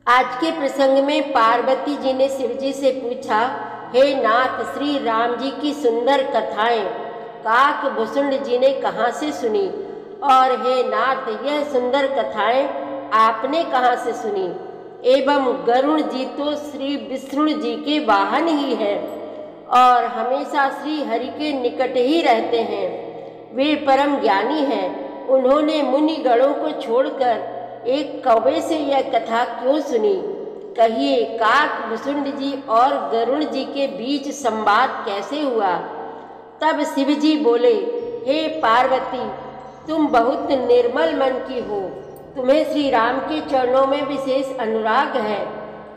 आज के प्रसंग में पार्वती जी ने शिव जी से पूछा, हे नाथ, श्री राम जी की सुंदर कथाएं काक भुसुंड जी ने कहाँ से सुनी? और हे नाथ, यह सुंदर कथाएं आपने कहाँ से सुनी? एवं गरुण जी तो श्री विष्णु जी के वाहन ही हैं और हमेशा श्री हरि के निकट ही रहते हैं। वे परम ज्ञानी हैं। उन्होंने मुनि गणों को छोड़कर एक कौवे से यह कथा क्यों सुनी? कहिए, काक भुसुंड जी और गरुण जी के बीच संवाद कैसे हुआ? तब शिव जी बोले, हे पार्वती, तुम बहुत निर्मल मन की हो। तुम्हें श्री राम के चरणों में विशेष अनुराग है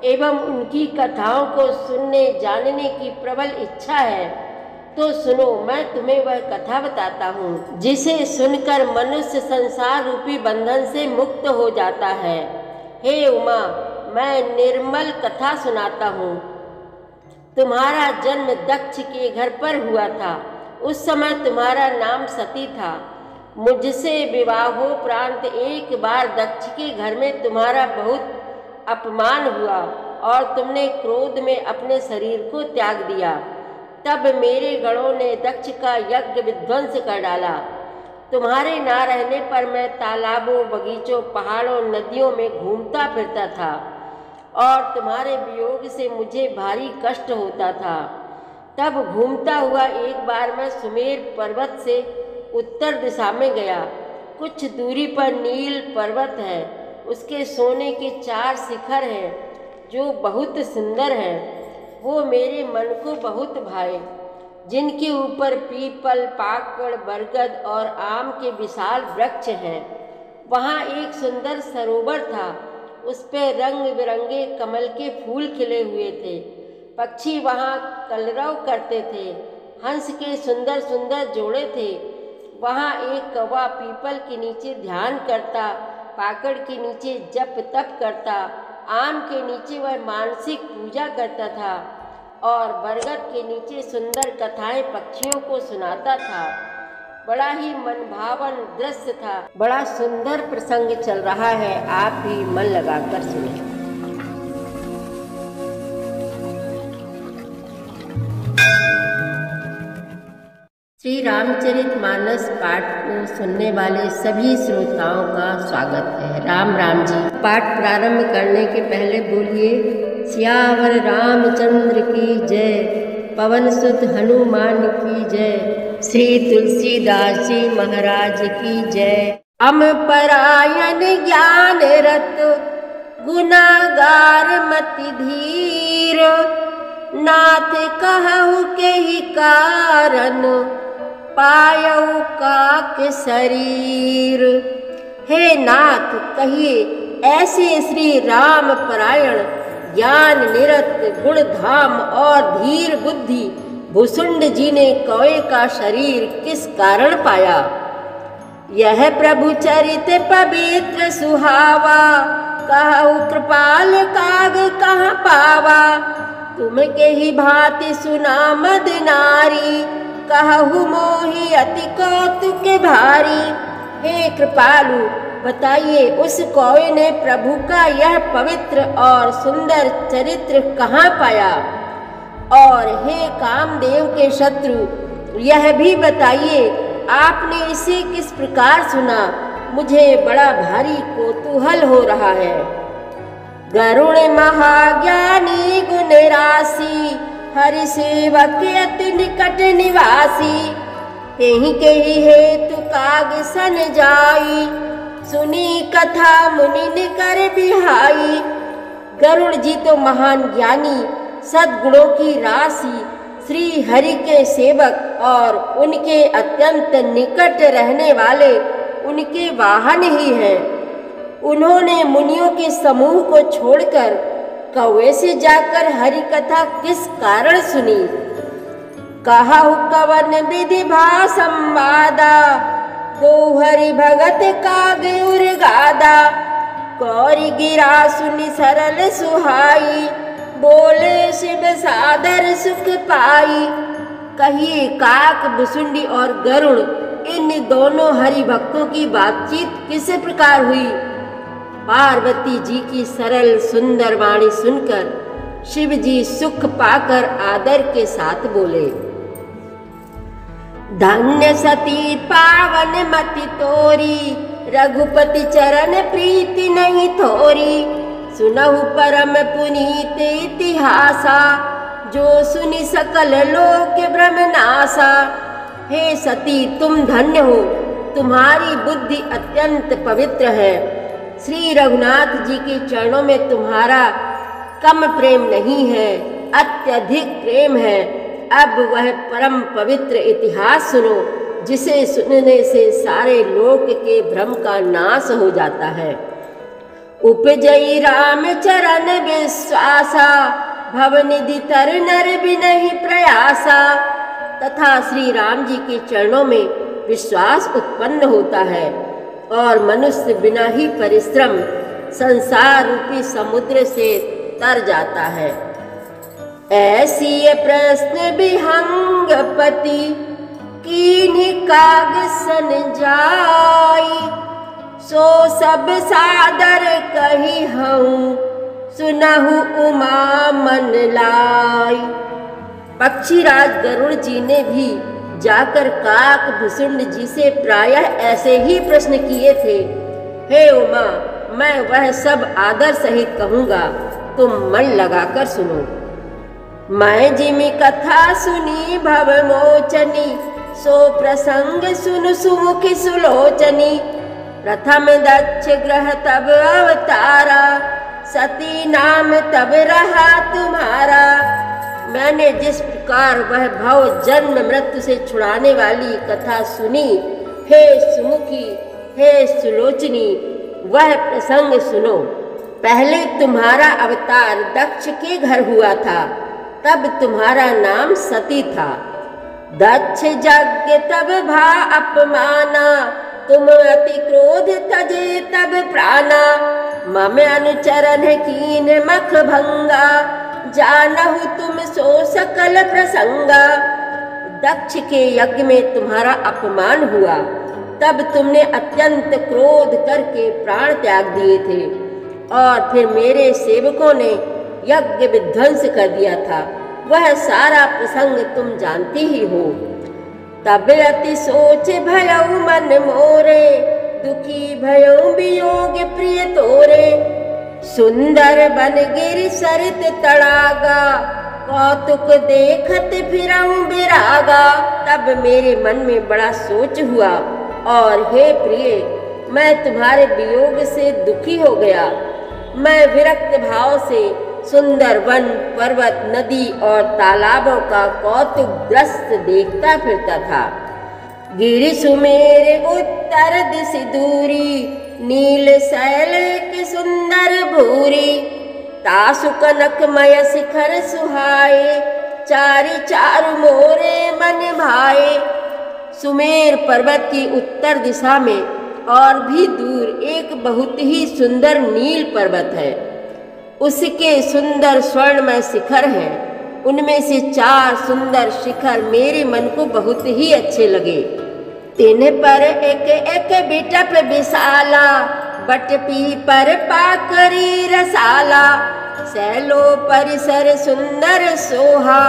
एवं उनकी कथाओं को सुनने जानने की प्रबल इच्छा है। तो सुनो, मैं तुम्हें वह कथा बताता हूँ जिसे सुनकर मनुष्य संसार रूपी बंधन से मुक्त हो जाता है। हे उमा, मैं निर्मल कथा सुनाता हूँ। तुम्हारा जन्म दक्ष के घर पर हुआ था। उस समय तुम्हारा नाम सती था। मुझसे विवाहोपरांत एक बार दक्ष के घर में तुम्हारा बहुत अपमान हुआ और तुमने क्रोध में अपने शरीर को त्याग दिया। तब मेरे गणों ने दक्ष का यज्ञ विध्वंस कर डाला। तुम्हारे ना रहने पर मैं तालाबों, बगीचों, पहाड़ों, नदियों में घूमता फिरता था और तुम्हारे वियोग से मुझे भारी कष्ट होता था। तब घूमता हुआ एक बार मैं सुमेर पर्वत से उत्तर दिशा में गया। कुछ दूरी पर नील पर्वत है। उसके सोने के 4 शिखर हैं जो बहुत सुंदर हैं। वो मेरे मन को बहुत भाए, जिनके ऊपर पीपल, पाकड़, बरगद और आम के विशाल वृक्ष हैं। वहाँ एक सुंदर सरोवर था। उस पर रंग बिरंगे कमल के फूल खिले हुए थे। पक्षी वहाँ कलरव करते थे। हंस के सुंदर सुंदर जोड़े थे। वहाँ एक कौवा पीपल के नीचे ध्यान करता, पाकड़ के नीचे जप तप करता, आम के नीचे वह मानसिक पूजा करता था और बरगद के नीचे सुंदर कथाएं पक्षियों को सुनाता था। बड़ा ही मनभावन दृश्य था। बड़ा सुंदर प्रसंग चल रहा है, आप भी मन लगाकर सुनें। श्री रामचरितमानस पाठ को सुनने वाले सभी श्रोताओं का स्वागत है। राम राम जी। पाठ प्रारंभ करने के पहले बोलिए, सियावर रामचंद्र की जय, पवन सुत हनुमान की जय, श्री तुलसीदास जी महाराज की जय। अमपरायण ज्ञान रत गुनागार मति धीर, नाथ कहु के ही कारण पायऊ काक शरीर। हे नाथ, कहिए, ऐसे श्री राम परायण, ज्ञान निरत, गुणधाम और धीर बुद्धि भुसुंड जी ने कौवे का शरीर किस कारण पाया? यह प्रभु चरित पवित्र सुहावा, कहु कृपाल काग कहाँ पावा। तुम के ही भांति सुना मद नारी, कहु मोहि अति कौतुक भारी। हे कृपालु, बताइए, उस कौवे ने प्रभु का यह पवित्र और सुंदर चरित्र कहाँ पाया? और हे कामदेव के शत्रु, यह भी बताइए, आपने इसे किस प्रकार सुना? मुझे बड़ा भारी कौतूहल हो रहा है। गरुण महाज्ञानी गुण राशि, हरि सेवक अति निकट निवासी। तेहि के ही हेतु काग सन जाई, सुनी कथा मुनि ने कर बिहाई। गरुड़ जी तो महान ज्ञानी, सद्गुणों की राशि, श्री हरि के सेवक और उनके अत्यंत निकट रहने वाले उनके वाहन ही हैं। उन्होंने मुनियों के समूह को छोड़कर कौवे से जाकर हरि कथा किस कारण सुनी? कहु कवन विधि भा संवादा, दो हरि भगत काग उर गादा। कौरि गिरा सुनि सरल सुहाई, बोले शिव सादर सुख पाई। कहिए, काक भुसुंडी और गरुड़, इन दोनों हरि भक्तों की बातचीत किस प्रकार हुई पार्वती जी की सरल सुंदर वाणी सुनकर शिव जी सुख पाकर आदर के साथ बोले, धन्य सती पावन मति तोरी, रघुपति चरण प्रीति नहीं थोरी। सुनहु परम पुनीत इतिहासा, जो सुनि सकल लोक भ्रम नासा। हे सती तुम धन्य हो, तुम्हारी बुद्धि अत्यंत पवित्र है। श्री रघुनाथ जी के चरणों में तुम्हारा कम प्रेम नहीं है, अत्यधिक प्रेम है। अब वह परम पवित्र इतिहास सुनो, जिसे सुनने से सारे लोक के भ्रम का नाश हो जाता है। उपजई राम चरण विश्वासा, भवनिधि तर नर बिनहि प्रयासा। तथा श्री राम जी के चरणों में विश्वास उत्पन्न होता है और मनुष्य बिना ही परिश्रम संसार रूपी समुद्र से तर जाता है। ऐसी ये प्रश्न विहंगपति, कीन्हि काग सन जाई। सो सब सादर कही हूँ, सुनहु उमा मन लाई। पक्षीराज गरुड़ जी ने भी जाकर काक भुसुंड जी से प्रायः ऐसे ही प्रश्न किए थे। हे उमा, मैं वह सब आदर सहित कहूँगा, तुम मन लगाकर सुनो। मैं जिमि कथा सुनी भव मोचनी, सो प्रसंग सुन सुमुखी सुलोचनी। प्रथम दक्ष ग्रह तब अवतारा, सती नाम तब रहा तुम्हारा। मैंने जिस प्रकार वह भव जन्म मृत्यु से छुड़ाने वाली कथा सुनी, हे सुमुखी, हे सुलोचनी, वह प्रसंग सुनो। पहले तुम्हारा अवतार दक्ष के घर हुआ था, तब तुम्हारा नाम सती था। दक्ष यज्ञ तब भा अपमाना, तुम अति क्रोध तजे तब प्राणा। मम अनुचरण कीन मख भंगा, जानहु तुम सो सकल प्रसंगा। दक्ष के यज्ञ में तुम्हारा अपमान हुआ, तब तुमने अत्यंत क्रोध करके प्राण त्याग दिए थे और फिर मेरे सेवकों ने यज्ञ विध्वंस कर दिया था। वह सारा प्रसंग तुम जानती ही हो। तब अति सोच भयउ मन मोरे, दुखी भयउ वियोग प्रिय तोरे। सुंदर बन गिर सरित तड़ागा, कौतुक देखत फिरऊं बिरागा। तब मेरे मन में बड़ा सोच हुआ और हे प्रिय, मैं तुम्हारे वियोग से दुखी हो गया। मैं विरक्त भाव से सुंदर वन, पर्वत, नदी और तालाबों का कौतुक दृश्य देखता फिरता था। गिरि सुमेर उत्तर दिश दूरी, नील शैल के सुंदर भूरी। तासु कनकमय शिखर सुहाए, चारि चारु मोरे मन भाए। सुमेर पर्वत की उत्तर दिशा में और भी दूर एक बहुत ही सुंदर नील पर्वत है। उसके सुंदर स्वर्णमय शिखर हैं। उनमें से 4 सुंदर शिखर मेरे मन को बहुत ही अच्छे लगे। तिन पर एक एक बिटप विशाला, बट पीपर पाकरी रसाला। सैलो परिसर सुंदर सोहा,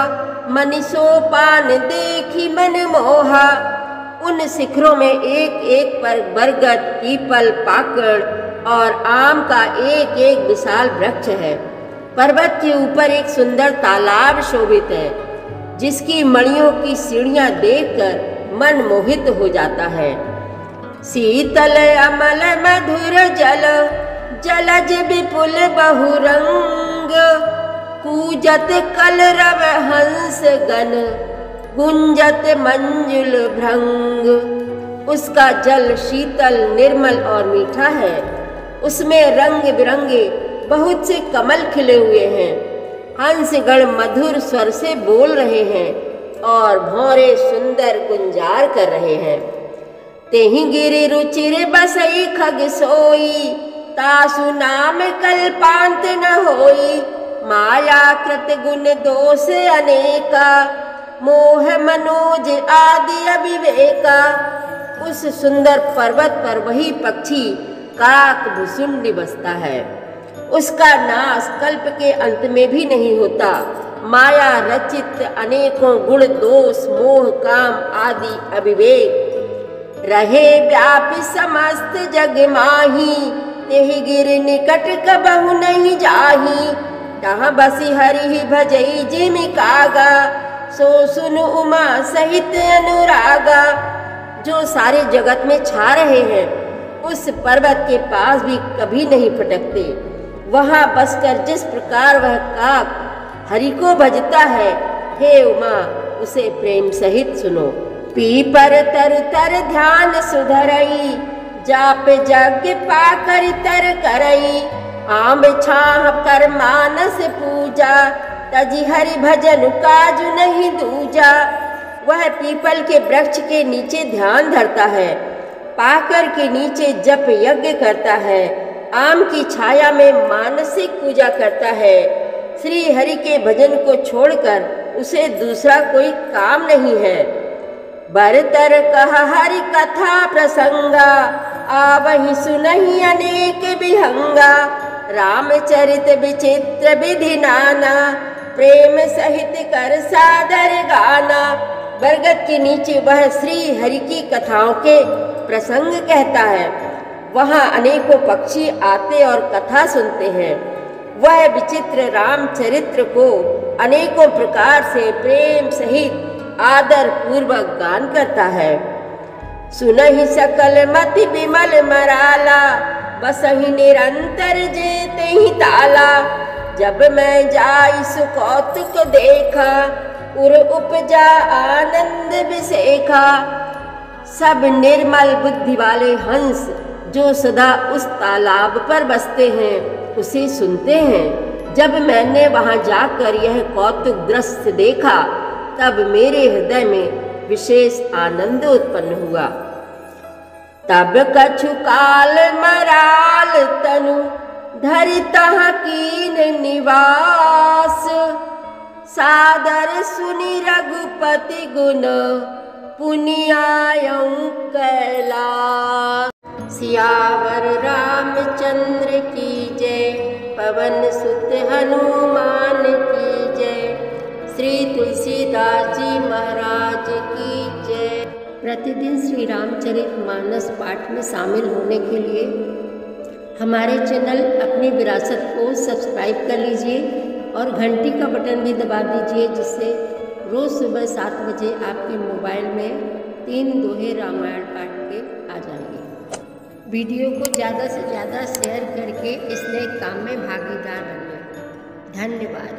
मनि सोपान देखी मन मोहा। उन शिखरों में एक एक पर बरगद, पीपल, पाकड़ और आम का एक एक विशाल वृक्ष है। पर्वत के ऊपर एक सुंदर तालाब शोभित है, जिसकी मणियों की सीढ़ियां देखकर मन मोहित हो जाता है। शीतल अमल मधुर जल, जलज विपुल बहुरंग। कूजत कलरव हंस गण, गुंजत मंजुल भृंग। उसका जल शीतल, निर्मल और मीठा है। उसमें रंग बिरंगे बहुत से कमल खिले हुए हैं। हंसगण मधुर स्वर से बोल रहे हैं और भौरे सुंदर गुंजार कर रहे हैं। तेहि गिरि रुचिर बसई खग सोई, तासु नाम कल्पांत न होई। माया कृत गुण दोष अनेका, मोह मनोज आदि अविवेका। उस सुंदर पर्वत पर वही पक्षी काक भुसुंड बसता है। उसका नाश कल्प के अंत में भी नहीं होता। माया रचित अनेकों गुण दोष मोह काम आदि अविवेक रहे व्यापी समस्त जग माही, तेहि गिर निकट कबहु नहीं जाही। तहाँ बसी हरि भजई जिमि कागा, सो सुन उमा सहित अनुरागा। जो सारे जगत में छा रहे हैं उस पर्वत के पास भी कभी नहीं फटकते। वहाँ बसकर जिस प्रकार वह काक हरि को भजता है, हे उमा उसे प्रेम सहित सुनो। पीपर तर तर ध्यान सुधरई, जाप यज्ञ पाकर तर करई। आम छाह कर मानस पूजा, तजी हरि भजन काजु नहीं दूजा। वह पीपल के वृक्ष के नीचे ध्यान धरता है, पाकर के नीचे जप यज्ञ करता है, आम की छाया में मानसिक पूजा करता है। श्री हरि के भजन को छोड़कर उसे दूसरा कोई काम नहीं है। बरतर कह हरि कथा प्रसंगा, आवहि सुनहि अनेक विहंगा। रामचरित विचित्र विधि नाना, प्रेम सहित कर सादर गाना। बरगद के नीचे वह श्री हरि की कथाओं के प्रसंग कहता है। वहाँ अनेकों पक्षी आते और कथा सुनते हैं। वह विचित्र रामचरित्र को अनेकों प्रकार से प्रेम सहित आदर पूर्वक गान करता है। सुनहि सकल मति विमल मराला, बसहि निरंतर जेते ही ताला। जब मैं जाई सु कौतुक देखा, उर उपजा आनंद विसेखा। सब निर्मल बुद्धि वाले हंस जो सदा उस तालाब पर बसते हैं उसे सुनते हैं। जब मैंने वहां जाकर यह कौतुक दृश्य देखा तब मेरे हृदय में विशेष आनंद उत्पन्न हुआ। तब कछु काल मराल तनु, धरि तहाँ कीन निवास। सादर सुनि रघुपति गुण, पुनियायऊ कैलास। सियावर रामचंद्र की जय, पवन सुत हनुमान की जय। श्री तुलसीदास जी महाराज की जय। प्रतिदिन श्री रामचरितमानस पाठ में शामिल होने के लिए हमारे चैनल अपनी विरासत को सब्सक्राइब कर लीजिए और घंटी का बटन भी दबा दीजिए, जिससे रोज़ सुबह 7 बजे आपके मोबाइल में 3 दोहे रामायण पाठ के आ जाएंगे। वीडियो को ज़्यादा से ज़्यादा शेयर करके इस नए काम में भागीदार बनिए। धन्यवाद।